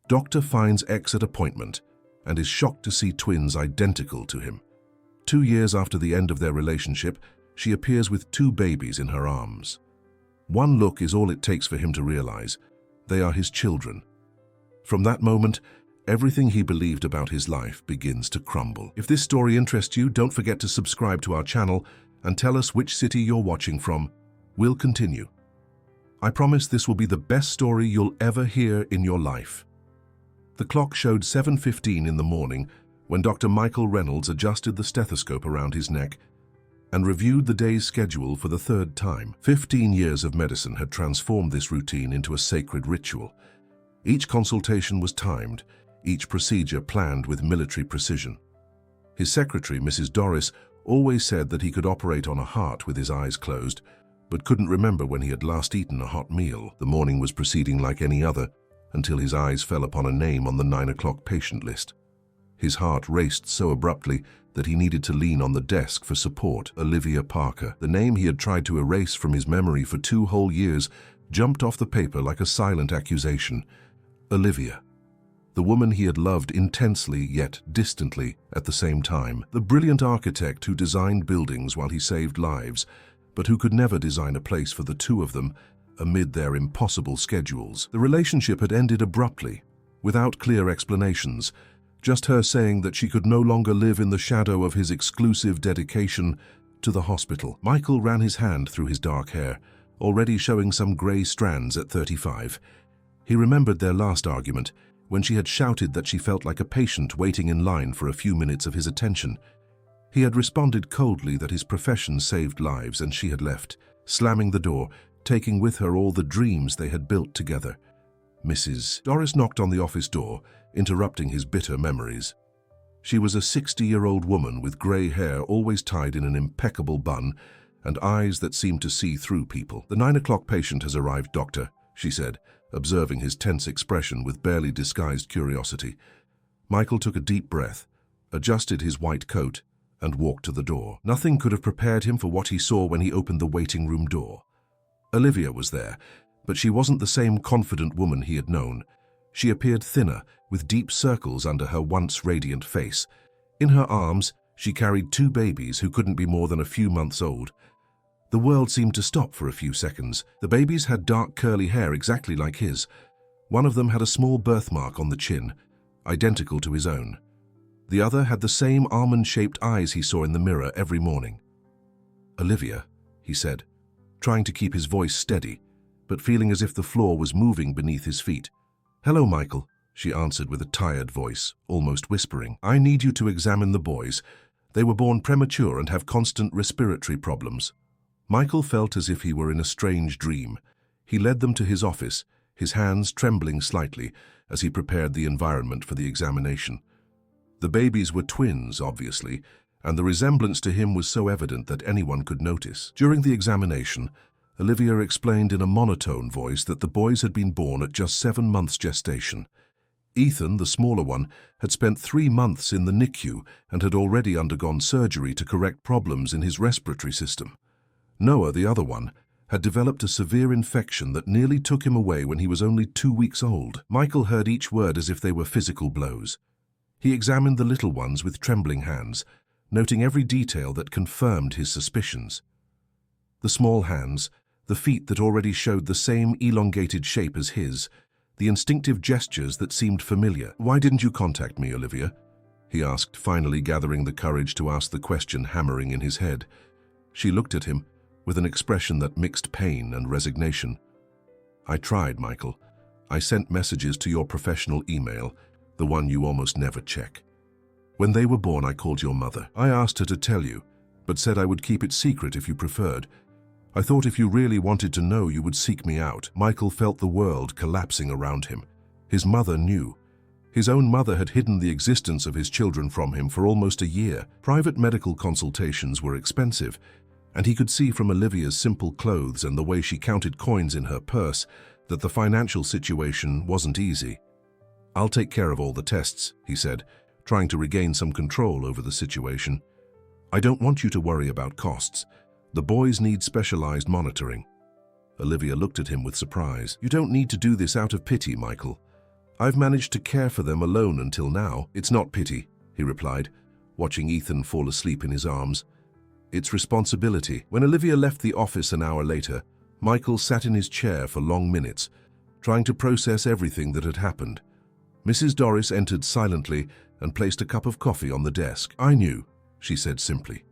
Doctor finds ex at appointment and is shocked to see twins identical to him. 2 years after the end of their relationship, she appears with 2 babies in her arms. One look is all it takes for him to realize they are his children. From that moment, everything he believed about his life begins to crumble. If this story interests you, don't forget to subscribe to our channel and tell us which city you're watching from. We'll continue. I promise this will be the best story you'll ever hear in your life. The clock showed 7:15 in the morning when Dr. Michael Reynolds adjusted the stethoscope around his neck and reviewed the day's schedule for the 3rd time. 15 years of medicine had transformed this routine into a sacred ritual. Each consultation was timed, each procedure planned with military precision. His secretary, Mrs. Doris, always said that he could operate on a heart with his eyes closed, but couldn't remember when he had last eaten a hot meal. The morning was proceeding like any other, until his eyes fell upon a name on the 9 o'clock patient list. His heart raced so abruptly that he needed to lean on the desk for support. Olivia Parker, the name he had tried to erase from his memory for 2 whole years, jumped off the paper like a silent accusation. Olivia, the woman he had loved intensely yet distantly at the same time, the brilliant architect who designed buildings while he saved lives, but who could never design a place for the 2 of them amid their impossible schedules. The relationship had ended abruptly, without clear explanations, just her saying that she could no longer live in the shadow of his exclusive dedication to the hospital. Michael ran his hand through his dark hair, already showing some grey strands at 35. He remembered their last argument, when she had shouted that she felt like a patient waiting in line for a few minutes of his attention. He had responded coldly that his profession saved lives and she had left, slamming the door, taking with her all the dreams they had built together. Mrs. Doris knocked on the office door, interrupting his bitter memories. She was a 60-year-old woman with grey hair always tied in an impeccable bun and eyes that seemed to see through people. "The 9 o'clock patient has arrived, doctor," she said, observing his tense expression with barely disguised curiosity. Michael took a deep breath, adjusted his white coat, and walked to the door. Nothing could have prepared him for what he saw when he opened the waiting room door. Olivia was there, but she wasn't the same confident woman he had known. She appeared thinner, with deep circles under her once radiant face. In her arms, she carried 2 babies who couldn't be more than a few months old. The world seemed to stop for a few seconds. The babies had dark curly hair exactly like his. One of them had a small birthmark on the chin, identical to his own. The other had the same almond-shaped eyes he saw in the mirror every morning. "Olivia," he said, trying to keep his voice steady, but feeling as if the floor was moving beneath his feet. "Hello, Michael," she answered with a tired voice, almost whispering. "I need you to examine the boys. They were born premature and have constant respiratory problems." Michael felt as if he were in a strange dream. He led them to his office, his hands trembling slightly as he prepared the environment for the examination. The babies were twins, obviously, and the resemblance to him was so evident that anyone could notice. During the examination, Olivia explained in a monotone voice that the boys had been born at just 7 months gestation. Ethan, the smaller one, had spent 3 months in the NICU and had already undergone surgery to correct problems in his respiratory system. Noah, the other one, had developed a severe infection that nearly took him away when he was only 2 weeks old. Michael heard each word as if they were physical blows. He examined the little ones with trembling hands, noting every detail that confirmed his suspicions. The small hands, the feet that already showed the same elongated shape as his, the instinctive gestures that seemed familiar. "Why didn't you contact me, Olivia?" he asked, finally gathering the courage to ask the question hammering in his head. She looked at him with an expression that mixed pain and resignation. "I tried, Michael. I sent messages to your professional email, the one you almost never check. When they were born, I called your mother. I asked her to tell you, but said I would keep it secret if you preferred. I thought if you really wanted to know, you would seek me out." Michael felt the world collapsing around him. His mother knew. His own mother had hidden the existence of his children from him for almost a year. Private medical consultations were expensive, and he could see from Olivia's simple clothes and the way she counted coins in her purse that the financial situation wasn't easy. "I'll take care of all the tests," he said, trying to regain some control over the situation. "I don't want you to worry about costs. The boys need specialized monitoring." Olivia looked at him with surprise. "You don't need to do this out of pity, Michael. I've managed to care for them alone until now. It's not pity, he replied, watching Ethan fall asleep in his arms. It's responsibility. When Olivia left the office an hour later, Michael sat in his chair for long minutes, trying to process everything that had happened. Mrs. Doris entered silently and placed a cup of coffee on the desk. I knew, she said simply.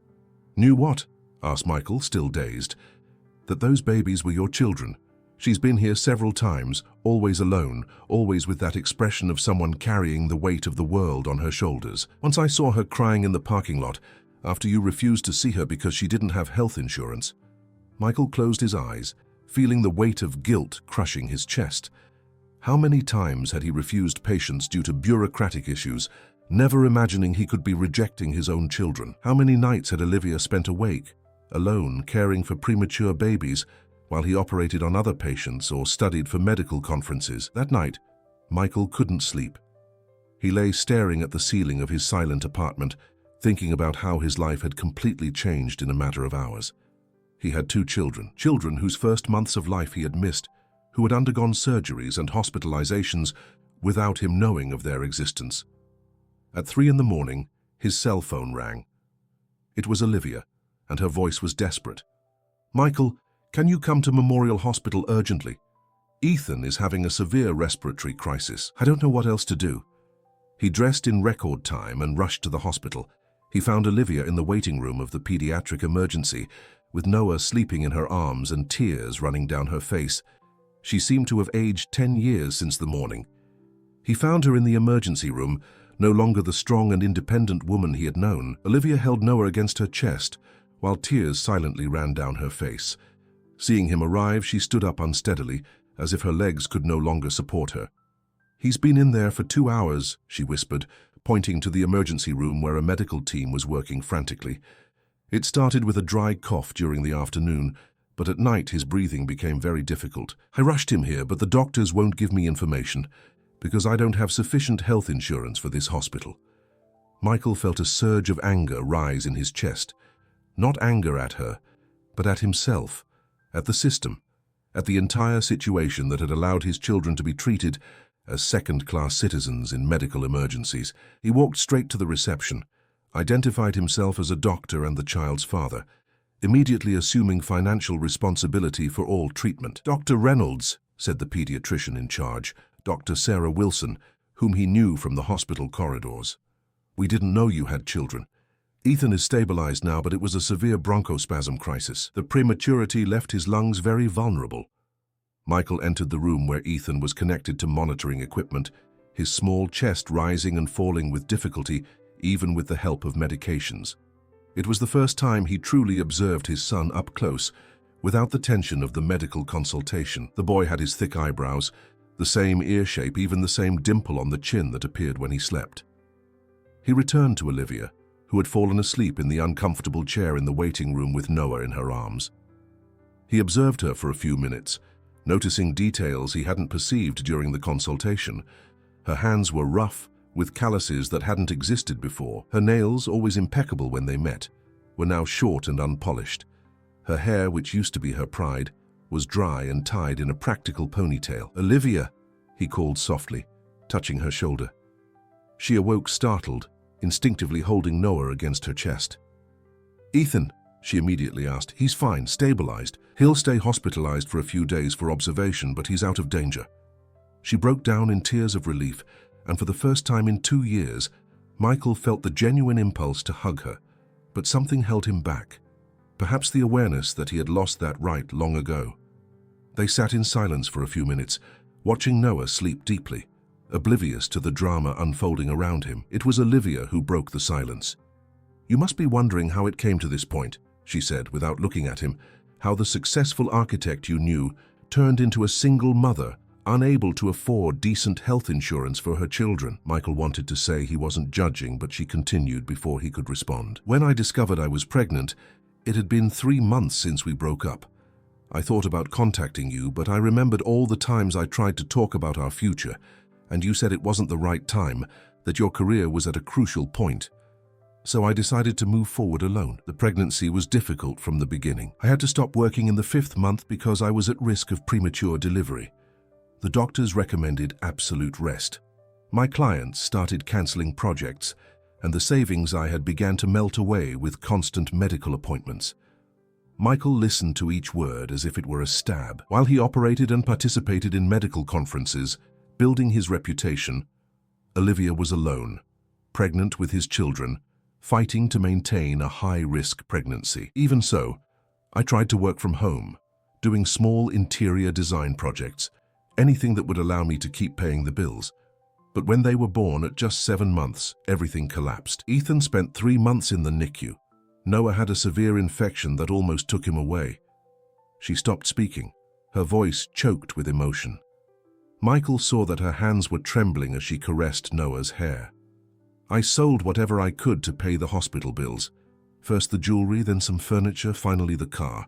Knew what? Asked Michael, still dazed. That those babies were your children. She's been here several times, always alone, always with that expression of someone carrying the weight of the world on her shoulders. Once I saw her crying in the parking lot after you refused to see her because she didn't have health insurance. Michael closed his eyes, feeling the weight of guilt crushing his chest. How many times had he refused patients due to bureaucratic issues, never imagining he could be rejecting his own children? How many nights had Olivia spent awake, alone, caring for premature babies, while he operated on other patients or studied for medical conferences? That night, Michael couldn't sleep. He lay staring at the ceiling of his silent apartment, thinking about how his life had completely changed in a matter of hours. He had 2 children, children whose first months of life he had missed, who had undergone surgeries and hospitalizations without him knowing of their existence. At 3 in the morning, his cell phone rang. It was Olivia, and her voice was desperate. Michael, can you come to Memorial Hospital urgently? Ethan is having a severe respiratory crisis. I don't know what else to do. He dressed in record time and rushed to the hospital. He found Olivia in the waiting room of the pediatric emergency, with Noah sleeping in her arms and tears running down her face. She seemed to have aged 10 years since the morning. He found her in the emergency room, no longer the strong and independent woman he had known. Olivia held Noah against her chest, while tears silently ran down her face. Seeing him arrive, she stood up unsteadily, as if her legs could no longer support her. He's been in there for 2 hours, she whispered, pointing to the emergency room where a medical team was working frantically. It started with a dry cough during the afternoon, but at night his breathing became very difficult. I rushed him here, but the doctors won't give me information, because I don't have sufficient health insurance for this hospital. Michael felt a surge of anger rise in his chest. Not anger at her, but at himself, at the system, at the entire situation that had allowed his children to be treated as second-class citizens in medical emergencies. He walked straight to the reception, identified himself as a doctor and the child's father, immediately assuming financial responsibility for all treatment. Dr. Reynolds, said the pediatrician in charge, Dr. Sarah Wilson, whom he knew from the hospital corridors. We didn't know you had children. Ethan is stabilized now, but it was a severe bronchospasm crisis. The prematurity left his lungs very vulnerable. Michael entered the room where Ethan was connected to monitoring equipment, his small chest rising and falling with difficulty, even with the help of medications. It was the first time he truly observed his son up close, without the tension of the medical consultation. The boy had his thick eyebrows, the same ear shape, even the same dimple on the chin that appeared when he slept. He returned to Olivia, who had fallen asleep in the uncomfortable chair in the waiting room with Noah in her arms. He observed her for a few minutes, noticing details he hadn't perceived during the consultation. Her hands were rough, with calluses that hadn't existed before. Her nails, always impeccable when they met, were now short and unpolished. Her hair, which used to be her pride, was dry and tied in a practical ponytail. "Olivia," he called softly, touching her shoulder. She awoke startled, instinctively holding Noah against her chest. "Ethan," she immediately asked. "He's fine, stabilized. He'll stay hospitalized for a few days for observation, but he's out of danger." She broke down in tears of relief, and for the first time in 2 years, Michael felt the genuine impulse to hug her, but something held him back. Perhaps the awareness that he had lost that right long ago. They sat in silence for a few minutes, watching Noah sleep deeply, oblivious to the drama unfolding around him. It was Olivia who broke the silence. "You must be wondering how it came to this point," she said without looking at him, "how the successful architect you knew turned into a single mother, unable to afford decent health insurance for her children." Michael wanted to say he wasn't judging, but she continued before he could respond. "When I discovered I was pregnant, it had been 3 months since we broke up. I thought about contacting you, but I remembered all the times I tried to talk about our future, and you said it wasn't the right time, that your career was at a crucial point. So I decided to move forward alone. The pregnancy was difficult from the beginning. I had to stop working in the 5th month because I was at risk of premature delivery. The doctors recommended absolute rest. My clients started cancelling projects, and the savings I had began to melt away with constant medical appointments. Michael listened to each word as if it were a stab. While he operated and participated in medical conferences, building his reputation, Olivia was alone, pregnant with his children, fighting to maintain a high-risk pregnancy. Even so, I tried to work from home, doing small interior design projects, anything that would allow me to keep paying the bills. But when they were born at just 7 months, everything collapsed. Ethan spent 3 months in the NICU. Noah had a severe infection that almost took him away. She stopped speaking, her voice choked with emotion. Michael saw that her hands were trembling as she caressed Noah's hair. I sold whatever I could to pay the hospital bills. First the jewelry, then some furniture, finally the car.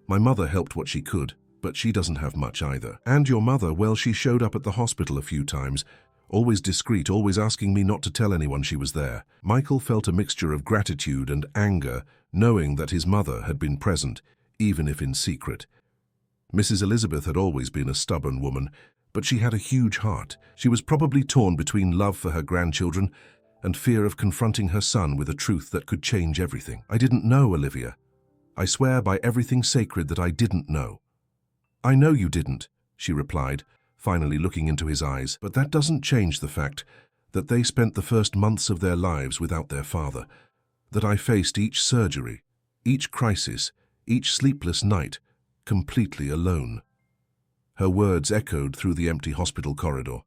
My mother helped what she could, but she doesn't have much either. And your mother, well, she showed up at the hospital a few times, always discreet, always asking me not to tell anyone she was there. Michael felt a mixture of gratitude and anger, knowing that his mother had been present, even if in secret. Mrs. Elizabeth had always been a stubborn woman, but she had a huge heart. She was probably torn between love for her grandchildren and fear of confronting her son with a truth that could change everything. I didn't know, Olivia. I swear by everything sacred that I didn't know. I know you didn't, she replied, finally looking into his eyes, but that doesn't change the fact that they spent the first months of their lives without their father, that I faced each surgery, each crisis, each sleepless night, completely alone. Her words echoed through the empty hospital corridor.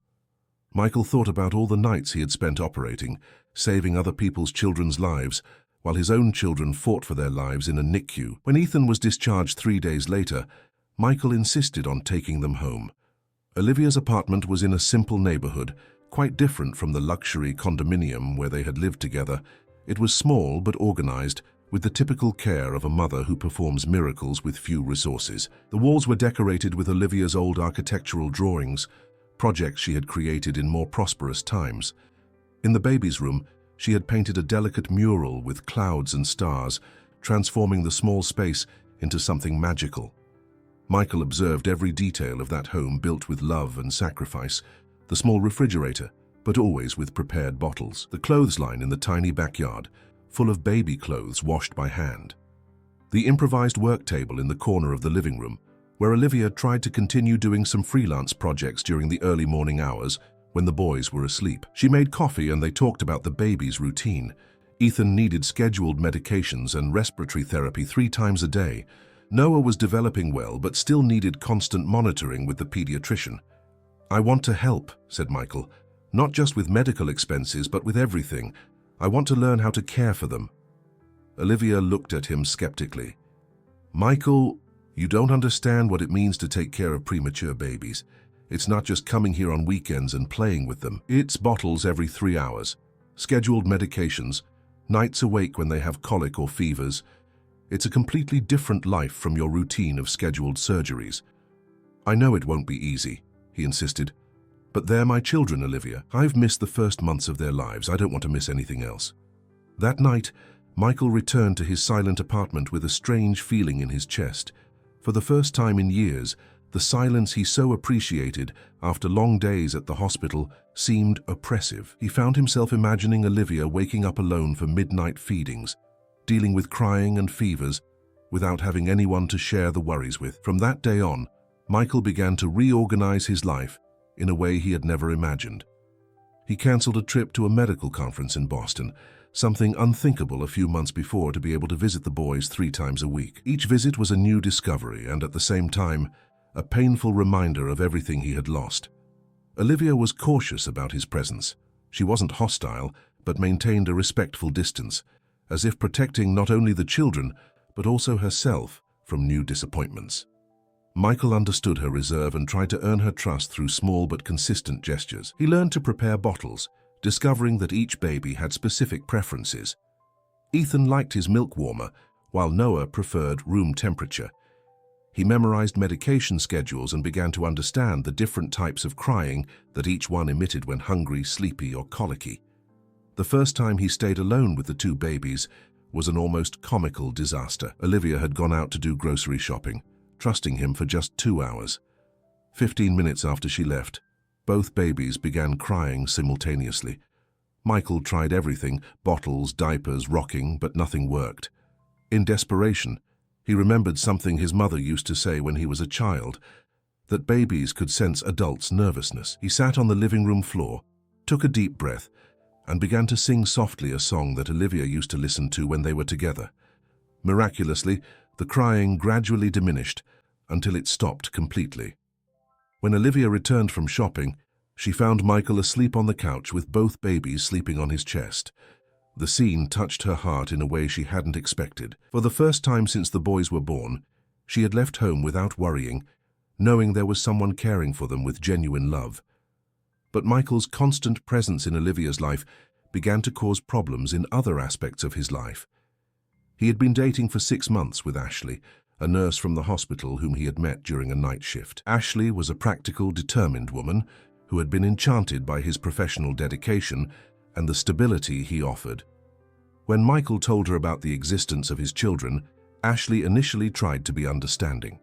Michael thought about all the nights he had spent operating, saving other people's children's lives, while his own children fought for their lives in a NICU. When Ethan was discharged 3 days later, Michael insisted on taking them home. Olivia's apartment was in a simple neighborhood, quite different from the luxury condominium where they had lived together. It was small but organized, with the typical care of a mother who performs miracles with few resources. The walls were decorated with Olivia's old architectural drawings, projects she had created in more prosperous times. In the baby's room, she had painted a delicate mural with clouds and stars, transforming the small space into something magical. Michael observed every detail of that home built with love and sacrifice, the small refrigerator, but always with prepared bottles, the clothesline in the tiny backyard, full of baby clothes washed by hand, the improvised work table in the corner of the living room, where Olivia tried to continue doing some freelance projects during the early morning hours when the boys were asleep. She made coffee and they talked about the baby's routine. Ethan needed scheduled medications and respiratory therapy 3 times a day. Noah was developing well but still needed constant monitoring with the pediatrician. I want to help, said Michael, not just with medical expenses but with everything. I want to learn how to care for them. Olivia looked at him skeptically. Michael, you don't understand what it means to take care of premature babies. It's not just coming here on weekends and playing with them. It's bottles every 3 hours, scheduled medications, nights awake when they have colic or fevers. It's a completely different life from your routine of scheduled surgeries. I know it won't be easy, he insisted. But they're my children, Olivia. I've missed the first months of their lives. I don't want to miss anything else. That night, Michael returned to his silent apartment with a strange feeling in his chest. For the first time in years, the silence he so appreciated after long days at the hospital seemed oppressive. He found himself imagining Olivia waking up alone for midnight feedings, dealing with crying and fevers, without having anyone to share the worries with. From that day on, Michael began to reorganize his life in a way he had never imagined. He cancelled a trip to a medical conference in Boston, something unthinkable a few months before, to be able to visit the boys 3 times a week. Each visit was a new discovery and at the same time, a painful reminder of everything he had lost. Olivia was cautious about his presence. She wasn't hostile, but maintained a respectful distance, as if protecting not only the children, but also herself from new disappointments. Michael understood her reserve and tried to earn her trust through small but consistent gestures. He learned to prepare bottles, discovering that each baby had specific preferences. Ethan liked his milk warmer, while Noah preferred room temperature. He memorized medication schedules and began to understand the different types of crying that each one emitted when hungry, sleepy, or colicky. The first time he stayed alone with the 2 babies was an almost comical disaster. Olivia had gone out to do grocery shopping, trusting him for just 2 hours. 15 minutes after she left, both babies began crying simultaneously. Michael tried everything, bottles, diapers, rocking, but nothing worked. In desperation, he remembered something his mother used to say when he was a child, that babies could sense adults' nervousness. He sat on the living room floor, took a deep breath, and began to sing softly a song that Olivia used to listen to when they were together. Miraculously, the crying gradually diminished until it stopped completely. When Olivia returned from shopping, she found Michael asleep on the couch with both babies sleeping on his chest. The scene touched her heart in a way she hadn't expected. For the first time since the boys were born, she had left home without worrying, knowing there was someone caring for them with genuine love. But Michael's constant presence in Olivia's life began to cause problems in other aspects of his life. He had been dating for 6 months with Ashley, a nurse from the hospital whom he had met during a night shift. Ashley was a practical, determined woman who had been enchanted by his professional dedication and the stability he offered. When Michael told her about the existence of his children, Ashley initially tried to be understanding.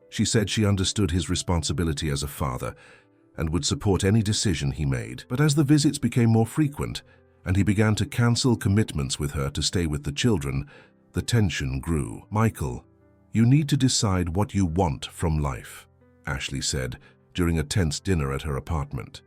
She said she understood his responsibility as a father and would support any decision he made. But as the visits became more frequent and he began to cancel commitments with her to stay with the children, the tension grew. "Michael, you need to decide what you want from life," Ashley said during a tense dinner at her apartment.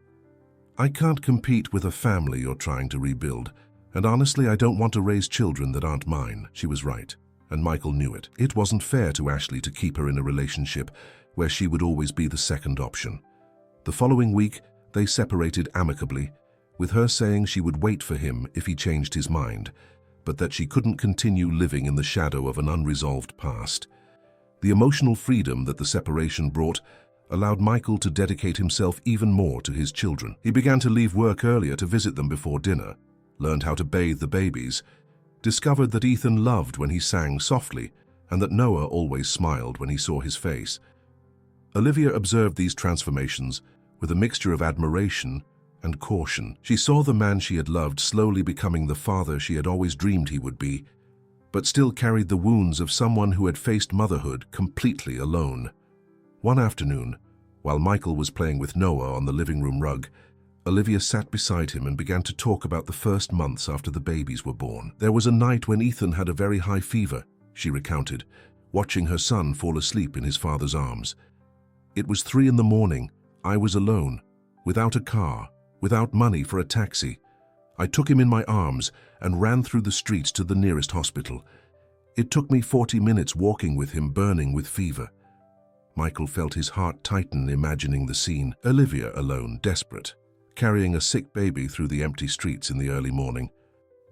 "I can't compete with a family you're trying to rebuild, and honestly, I don't want to raise children that aren't mine." She was right, and Michael knew it. It wasn't fair to Ashley to keep her in a relationship where she would always be the second option. The following week, they separated amicably, with her saying she would wait for him if he changed his mind, but that she couldn't continue living in the shadow of an unresolved past. The emotional freedom that the separation brought allowed Michael to dedicate himself even more to his children. He began to leave work earlier to visit them before dinner, learned how to bathe the babies, discovered that Ethan loved when he sang softly, and that Noah always smiled when he saw his face. Olivia observed these transformations with a mixture of admiration and caution. She saw the man she had loved slowly becoming the father she had always dreamed he would be, but still carried the wounds of someone who had faced motherhood completely alone. One afternoon, while Michael was playing with Noah on the living room rug, Olivia sat beside him and began to talk about the first months after the babies were born. "There was a night when Ethan had a very high fever," she recounted, watching her son fall asleep in his father's arms. "It was 3 in the morning. I was alone, without a car, without money for a taxi. I took him in my arms and ran through the streets to the nearest hospital. It took me 40 minutes walking with him, burning with fever." Michael felt his heart tighten imagining the scene. Olivia alone, desperate, carrying a sick baby through the empty streets in the early morning.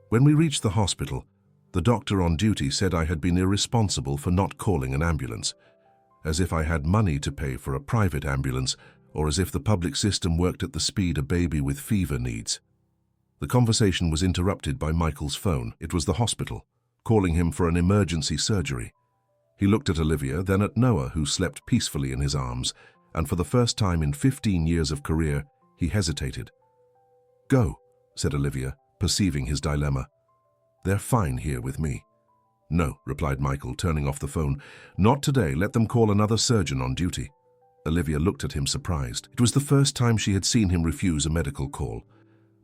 "When we reached the hospital, the doctor on duty said I had been irresponsible for not calling an ambulance, as if I had money to pay for a private ambulance, or as if the public system worked at the speed a baby with fever needs." The conversation was interrupted by Michael's phone. It was the hospital, calling him for an emergency surgery. He looked at Olivia, then at Noah, who slept peacefully in his arms, and for the first time in 15 years of career, he hesitated. "Go," said Olivia, perceiving his dilemma. "They're fine here with me." "No," replied Michael, turning off the phone. "Not today. Let them call another surgeon on duty." Olivia looked at him surprised. It was the first time she had seen him refuse a medical call.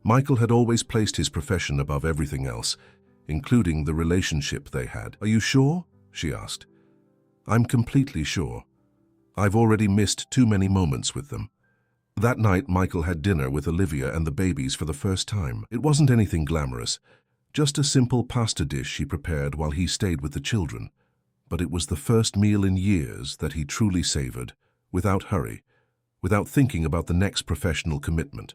Michael had always placed his profession above everything else, including the relationship they had. "Are you sure?" she asked. "I'm completely sure. I've already missed too many moments with them." That night, Michael had dinner with Olivia and the babies for the first time. It wasn't anything glamorous, just a simple pasta dish she prepared while he stayed with the children. But it was the first meal in years that he truly savored, without hurry, without thinking about the next professional commitment.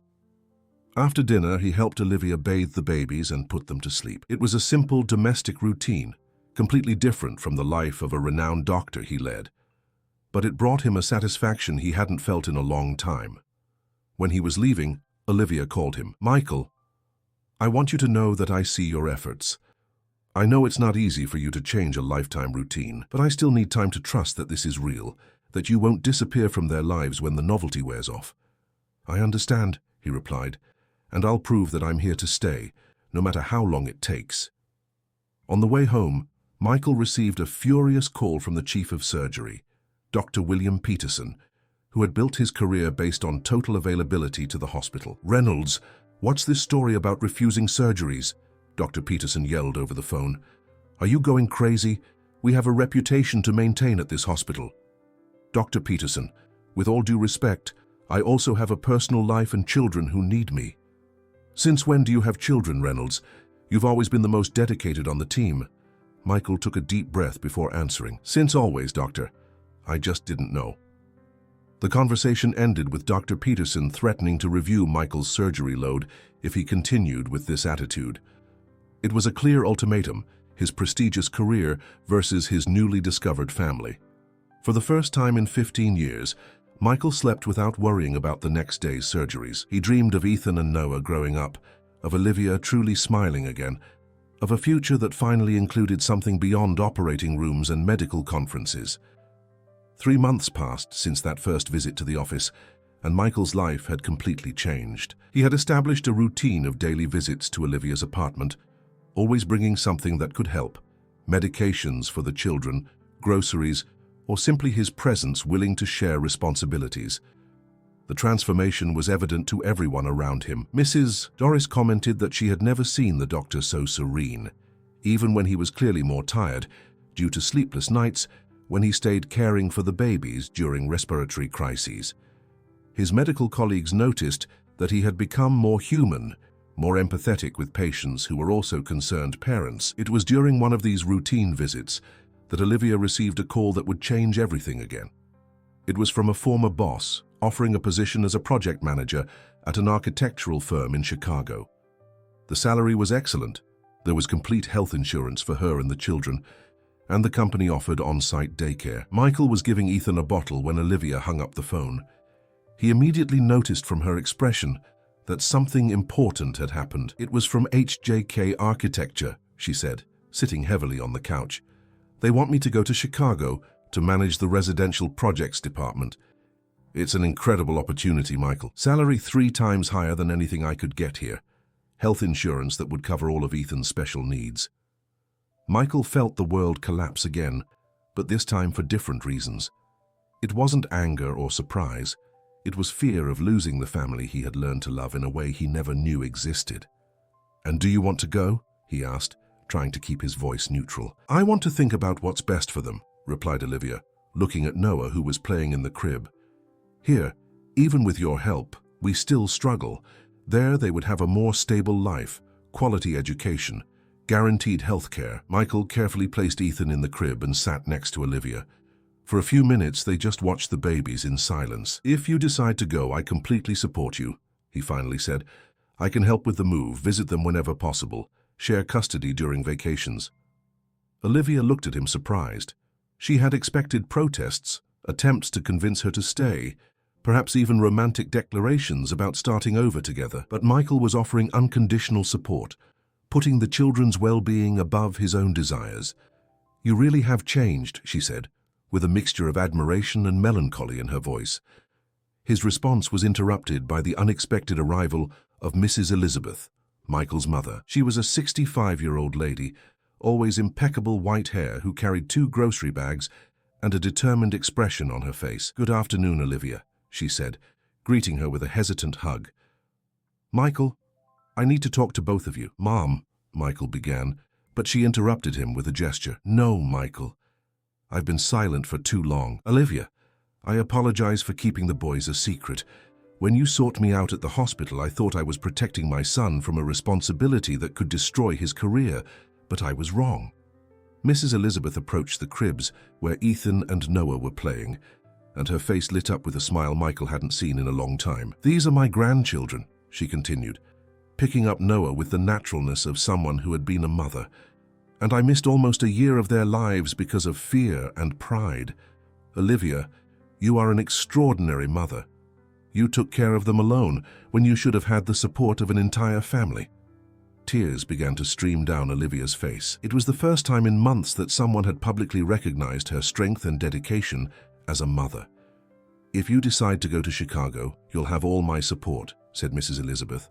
After dinner, he helped Olivia bathe the babies and put them to sleep. It was a simple domestic routine, completely different from the life of a renowned doctor he led. But it brought him a satisfaction he hadn't felt in a long time. When he was leaving, Olivia called him. "Michael, I want you to know that I see your efforts. I know it's not easy for you to change a lifetime routine, but I still need time to trust that this is real, that you won't disappear from their lives when the novelty wears off." "I understand," he replied, "and I'll prove that I'm here to stay, no matter how long it takes." On the way home, Michael received a furious call from the chief of surgery, Dr. William Peterson, who had built his career based on total availability to the hospital. "Reynolds, what's this story about refusing surgeries?" Dr. Peterson yelled over the phone. "Are you going crazy? We have a reputation to maintain at this hospital." "Dr. Peterson, with all due respect, I also have a personal life and children who need me." "Since when do you have children, Reynolds? You've always been the most dedicated on the team." Michael took a deep breath before answering. "Since always, doctor. I just didn't know." The conversation ended with Dr. Peterson threatening to review Michael's surgery load if he continued with this attitude. It was a clear ultimatum, his prestigious career versus his newly discovered family. For the first time in 15 years, Michael slept without worrying about the next day's surgeries. He dreamed of Ethan and Noah growing up, of Olivia truly smiling again, of a future that finally included something beyond operating rooms and medical conferences. 3 months passed since that first visit to the office, and Michael's life had completely changed. He had established a routine of daily visits to Olivia's apartment, always bringing something that could help: medications for the children, groceries, or simply his presence willing to share responsibilities. The transformation was evident to everyone around him. Mrs. Doris commented that she had never seen the doctor so serene, even when he was clearly more tired, due to sleepless nights when he stayed caring for the babies during respiratory crises. His medical colleagues noticed that he had become more human, more empathetic with patients who were also concerned parents. It was during one of these routine visits that Olivia received a call that would change everything again. It was from a former boss, offering a position as a project manager at an architectural firm in Chicago. The salary was excellent. There was complete health insurance for her and the children, and the company offered on-site daycare. Michael was giving Ethan a bottle when Olivia hung up the phone. He immediately noticed from her expression that something important had happened. "It was from HJK Architecture," she said, sitting heavily on the couch. "They want me to go to Chicago to manage the residential projects department. It's an incredible opportunity, Michael. Salary 3 times higher than anything I could get here. Health insurance that would cover all of Ethan's special needs." Michael felt the world collapse again, but this time for different reasons. It wasn't anger or surprise. It was fear of losing the family he had learned to love in a way he never knew existed. "And do you want to go?" he asked, trying to keep his voice neutral. "I want to think about what's best for them," replied Olivia, looking at Noah, who was playing in the crib. "Here, even with your help, we still struggle. There they would have a more stable life, quality education, guaranteed health care." Michael carefully placed Ethan in the crib and sat next to Olivia. For a few minutes, they just watched the babies in silence. "If you decide to go, I completely support you," he finally said. "I can help with the move, visit them whenever possible, share custody during vacations." Olivia looked at him surprised. She had expected protests, attempts to convince her to stay, perhaps even romantic declarations about starting over together. But Michael was offering unconditional support, putting the children's well-being above his own desires. "You really have changed," she said, with a mixture of admiration and melancholy in her voice. His response was interrupted by the unexpected arrival of Mrs. Elizabeth, Michael's mother. She was a 65-year-old lady, always impeccable white hair, who carried 2 grocery bags and a determined expression on her face. "Good afternoon, Olivia," she said, greeting her with a hesitant hug. "Michael, I need to talk to both of you." "Mom," Michael began, but she interrupted him with a gesture. "No, Michael. I've been silent for too long. Olivia, I apologize for keeping the boys a secret. When you sought me out at the hospital, I thought I was protecting my son from a responsibility that could destroy his career, but I was wrong." Mrs. Elizabeth approached the cribs where Ethan and Noah were playing, and her face lit up with a smile Michael hadn't seen in a long time. "These are my grandchildren," she continued, picking up Noah with the naturalness of someone who had been a mother. "And I missed almost a year of their lives because of fear and pride. Olivia, you are an extraordinary mother. You took care of them alone when you should have had the support of an entire family." Tears began to stream down Olivia's face. It was the first time in months that someone had publicly recognized her strength and dedication as a mother. "If you decide to go to Chicago, you'll have all my support," said Mrs. Elizabeth.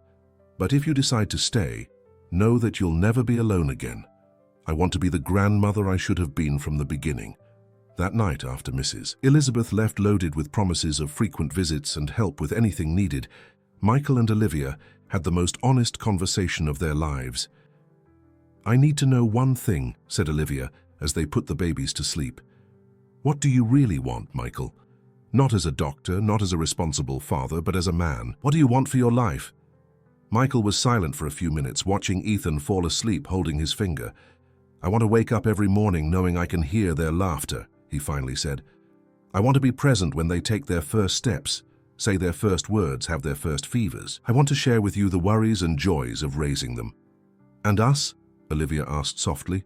"But if you decide to stay, know that you'll never be alone again. I want to be the grandmother I should have been from the beginning." That night, after Mrs. Elizabeth left loaded with promises of frequent visits and help with anything needed, Michael and Olivia had the most honest conversation of their lives. "I need to know one thing," said Olivia as they put the babies to sleep. "What do you really want, Michael? Not as a doctor, not as a responsible father, but as a man. What do you want for your life?" Michael was silent for a few minutes, watching Ethan fall asleep holding his finger. "I want to wake up every morning knowing I can hear their laughter," he finally said. "I want to be present when they take their first steps, say their first words, have their first fevers. I want to share with you the worries and joys of raising them." "And us?" Olivia asked softly.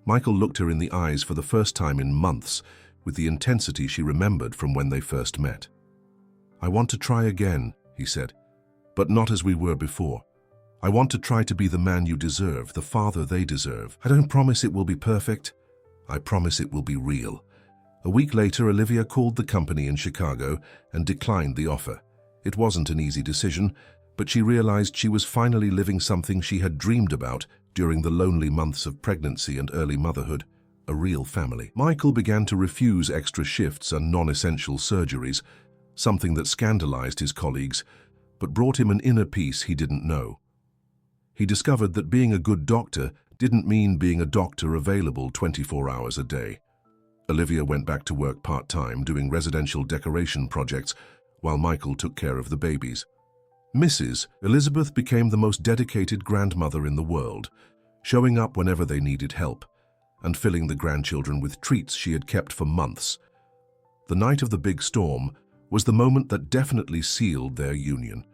Michael looked her in the eyes for the first time in months, with the intensity she remembered from when they first met. "I want to try again," he said, "but not as we were before. I want to try to be the man you deserve, the father they deserve. I don't promise it will be perfect. I promise it will be real." A week later, Olivia called the company in Chicago and declined the offer. It wasn't an easy decision, but she realized she was finally living something she had dreamed about during the lonely months of pregnancy and early motherhood, a real family. Michael began to refuse extra shifts and non-essential surgeries, something that scandalized his colleagues, but brought him an inner peace he didn't know. He discovered that being a good doctor didn't mean being a doctor available 24 hours a day. Olivia went back to work part-time, doing residential decoration projects, while Michael took care of the babies. Mrs. Elizabeth became the most dedicated grandmother in the world, showing up whenever they needed help, and filling the grandchildren with treats she had kept for months. The night of the big storm was the moment that definitely sealed their union.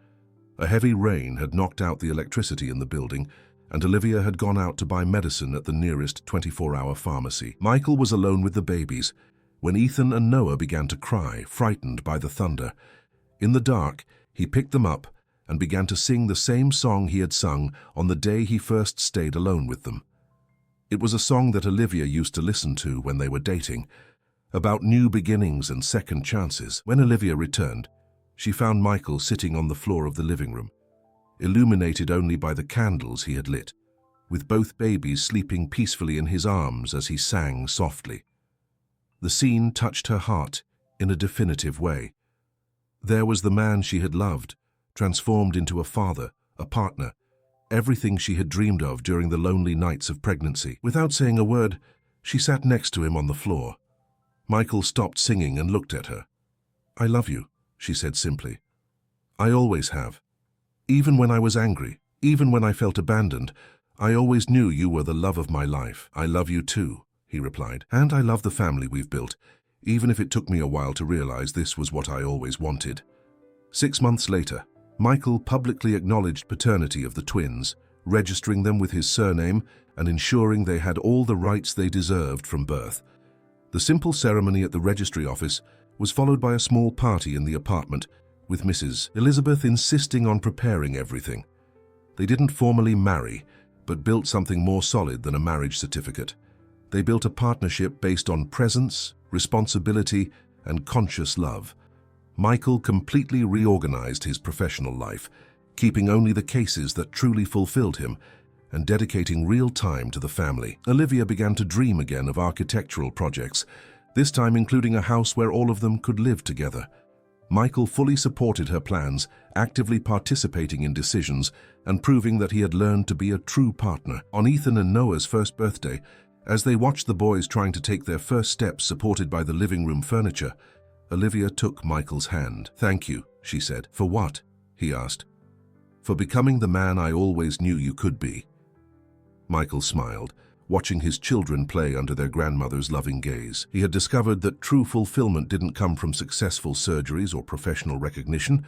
A heavy rain had knocked out the electricity in the building, and Olivia had gone out to buy medicine at the nearest 24-hour pharmacy. Michael was alone with the babies when Ethan and Noah began to cry, frightened by the thunder. In the dark, he picked them up and began to sing the same song he had sung on the day he first stayed alone with them. It was a song that Olivia used to listen to when they were dating, about new beginnings and second chances. When Olivia returned, she found Michael sitting on the floor of the living room, illuminated only by the candles he had lit, with both babies sleeping peacefully in his arms as he sang softly. The scene touched her heart in a definitive way. There was the man she had loved, transformed into a father, a partner, everything she had dreamed of during the lonely nights of pregnancy. Without saying a word, she sat next to him on the floor. Michael stopped singing and looked at her. "I love you," she said simply. "I always have. Even when I was angry, even when I felt abandoned, I always knew you were the love of my life." "I love you too," he replied. "And I love the family we've built, even if it took me a while to realize this was what I always wanted." 6 months later, Michael publicly acknowledged paternity of the twins, registering them with his surname and ensuring they had all the rights they deserved from birth. The simple ceremony at the registry office was followed by a small party in the apartment, with Mrs. Elizabeth insisting on preparing everything. They didn't formally marry, but built something more solid than a marriage certificate. They built a partnership based on presence, responsibility, and conscious love. Michael completely reorganized his professional life, keeping only the cases that truly fulfilled him and dedicating real time to the family. Olivia began to dream again of architectural projects, this time including a house where all of them could live together. Michael fully supported her plans, actively participating in decisions and proving that he had learned to be a true partner. On Ethan and Noah's first birthday, as they watched the boys trying to take their first steps supported by the living room furniture, Olivia took Michael's hand. "Thank you," she said. "For what?" he asked. "For becoming the man I always knew you could be." Michael smiled, watching his children play under their grandmother's loving gaze. He had discovered that true fulfillment didn't come from successful surgeries or professional recognition,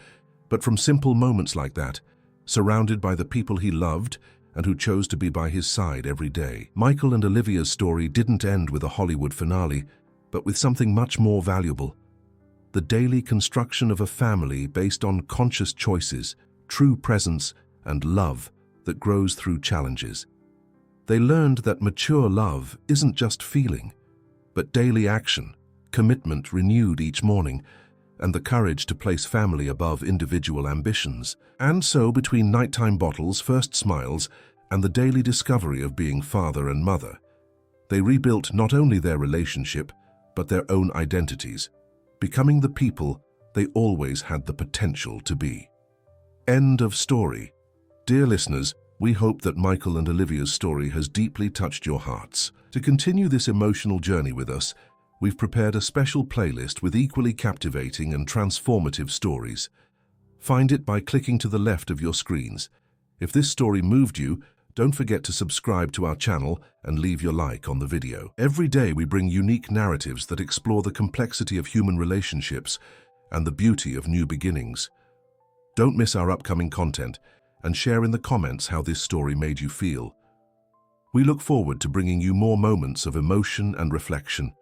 but from simple moments like that, surrounded by the people he loved and who chose to be by his side every day. Michael and Olivia's story didn't end with a Hollywood finale, but with something much more valuable: the daily construction of a family based on conscious choices, true presence, and love that grows through challenges. They learned that mature love isn't just feeling, but daily action, commitment renewed each morning, and the courage to place family above individual ambitions. And so, between nighttime bottles, first smiles, and the daily discovery of being father and mother, they rebuilt not only their relationship, but their own identities, becoming the people they always had the potential to be. End of story. Dear listeners, we hope that Michael and Olivia's story has deeply touched your hearts. To continue this emotional journey with us, we've prepared a special playlist with equally captivating and transformative stories. Find it by clicking to the left of your screens. If this story moved you, don't forget to subscribe to our channel and leave your like on the video. Every day we bring unique narratives that explore the complexity of human relationships and the beauty of new beginnings. Don't miss our upcoming content and share in the comments how this story made you feel. We look forward to bringing you more moments of emotion and reflection.